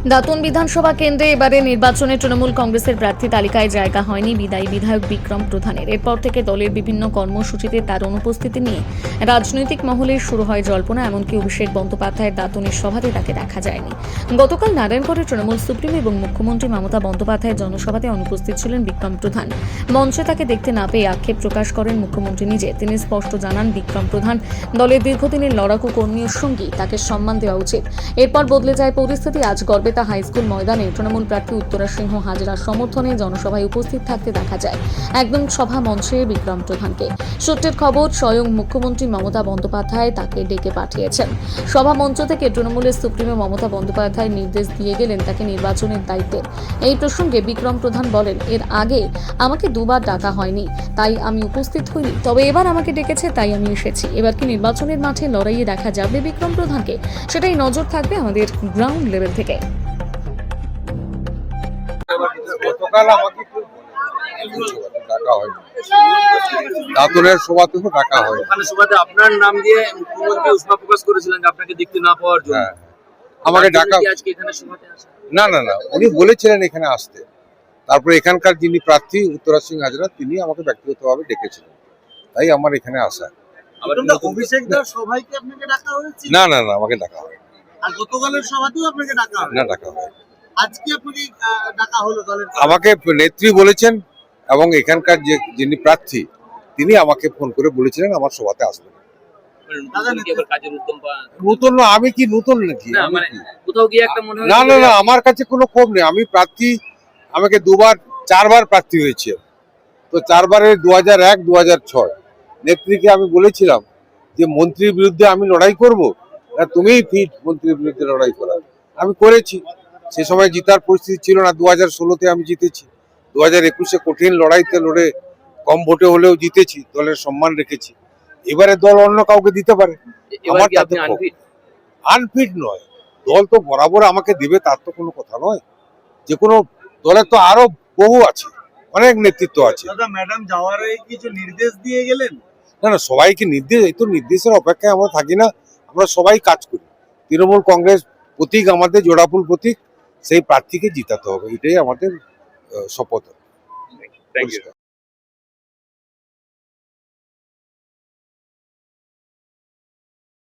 দাতুন বিধানসভা কেন্দ্রে এবারে নির্বাচনে তৃণমূল কংগ্রেসের প্রার্থী তালিকায় জায়গা হয়নি বিদায়ী বিধায়ক বিক্রম প্রধানের। এরপর থেকে দলের বিভিন্ন কর্মসূচিতে তার অনুপস্থিতি নিয়ে রাজনৈতিক মহলে শুরু হয় জল্পনা। এমনকি অভিষেক বন্দ্যোপাধ্যায়ের দাতুনের সভাতে তাকে দেখা যায়নি। গতকাল নারায়ণগড়ে তৃণমূল সুপ্রিমো এবং মুখ্যমন্ত্রী মমতা বন্দ্যোপাধ্যায়ের জনসভাতে অনুপস্থিত ছিলেন বিক্রম প্রধান। মঞ্চে তাকে দেখতে না পেয়ে আক্ষেপ প্রকাশ করেন মুখ্যমন্ত্রী নিজে। তিনি স্পষ্ট জানান, বিক্রম প্রধান দলের দীর্ঘদিনের লড়াকু কর্মী ও সঙ্গী, তাকে সম্মান দেওয়া উচিত। এরপর বদলে যায় পরিস্থিতি। আজ গড়বেতা হাই স্কুল ময়দানে তৃণমূল প্রার্থী উত্তরা সিংহ হাজরার সমর্থনে জনসভায় উপস্থিত থাকতে দেখা যায় একদম সভা মঞ্চে বিক্রম প্রধানকে। সূত্রের খবর, স্বয়ং মুখ্যমন্ত্রী মমতা বন্দ্যোপাধ্যায় তাকে ডেকে পাঠিয়েছেন। সভা মঞ্চ থেকে তৃণমূলের সুপ্রিমো মমতা বন্দ্যোপাধ্যায় নির্দেশ দিয়ে গেলেন তাকে নির্বাচনের দায়িত্বে। এই প্রসঙ্গে বিক্রম প্রধান বলেন, এর আগে আমাকে দুবার ডাকা হয়নি, তাই আমি উপস্থিত হইনি। তবে এবার আমাকে ডেকেছে, তাই আমি এসেছি। এবার কি নির্বাচনের মাঠে লড়াইয়ে দেখা যাবে বিক্রম প্রধানকে? সেটাই নজর থাকবে আমাদের গ্রাউন্ড লেভেল থেকে। গতকাল আমাকে ডাকা হয়, দাতুনের সভাতেও ডাকা হয়। ওখানে সভাতে আপনার নাম দিয়ে মুখ্যমন্ত্রী উষ্মা প্রকাশ করেছিলেন যে আপনাকে দেখতে না পাওয়ার জন্য। হ্যাঁ, আমাকে ডাকা আজকে এখানে সভাতে আসা না, উনি বলেছিলেন এখানে আসতে। তারপরে এখানকার যিনি প্রার্থী উত্তরা সিং হাজরা, তিনি আমাকে ব্যক্তিগতভাবে ডেকেছিলেন, তাই আমার এখানে আসা। অভিষেক দার সভায় কি আপনাকে ডাকা হয়েছে? না, আমাকে ডাকা হয় আর গতকালের সভাতেও আপনাকে ডাকা হয় না, ডাকা হয়। আজকে আপনাকে ডাকা হলো দলের? আমাকে নেত্রী বলেছেন এবং এখানকার যিনি প্রার্থী তিনি আমাকে ফোন করে বলেছিলেন আমার সভাতে আসবেন। কাজের উদ্যম নতুন না, আমি কি নতুন নাকি? না, মানে কোথাও গিয়ে একটা মনে হয় না, আমার কাছে কোনো ক্ষোভ নেই। আমি প্রার্থী, আমাকে চারবার প্রার্থী হয়েছে। তো চারবারের 2001, 2006 নেত্রীকে আমি বলেছিলাম যে মন্ত্রীর বিরুদ্ধে আমি লড়াই করব, তুমিই ফিট মন্ত্রীর বিরুদ্ধে লড়াই করার। আমি করেছি। সে সময় জিতার পরিস্থিতি ছিল না। 2016-তে আমি জিতেছি। 2021-এ কঠিন লড়াইতে লড়ে কম ভোটে হলেও জিতেছি, দলের সম্মান রেখেছি। এবারে দল অন্য কাউকে দিতে পারে, আমার তাতে আনফিট নয়। দল তো বরাবর আমাকে দিবে, তার তো কোনো কথা নয়। যে কোনো দলের তো আরো বহু আছে, অনেক নেতৃত্ব আছে। দাদা, ম্যাডাম যাওয়ার আগে কিছু নির্দেশ দিয়ে গেলেন? না, সবাইকে নির্দেশ, এই তো নির্দেশের অপেক্ষায় আমরা থাকি না। আমরা সবাই কাজ করি। তৃণমূল কংগ্রেস প্রতীক আমাদের জোড়াফুল প্রতীক, সেই প্রার্থীকে জিতাতে হবে, এটাই আমাদের শপথ।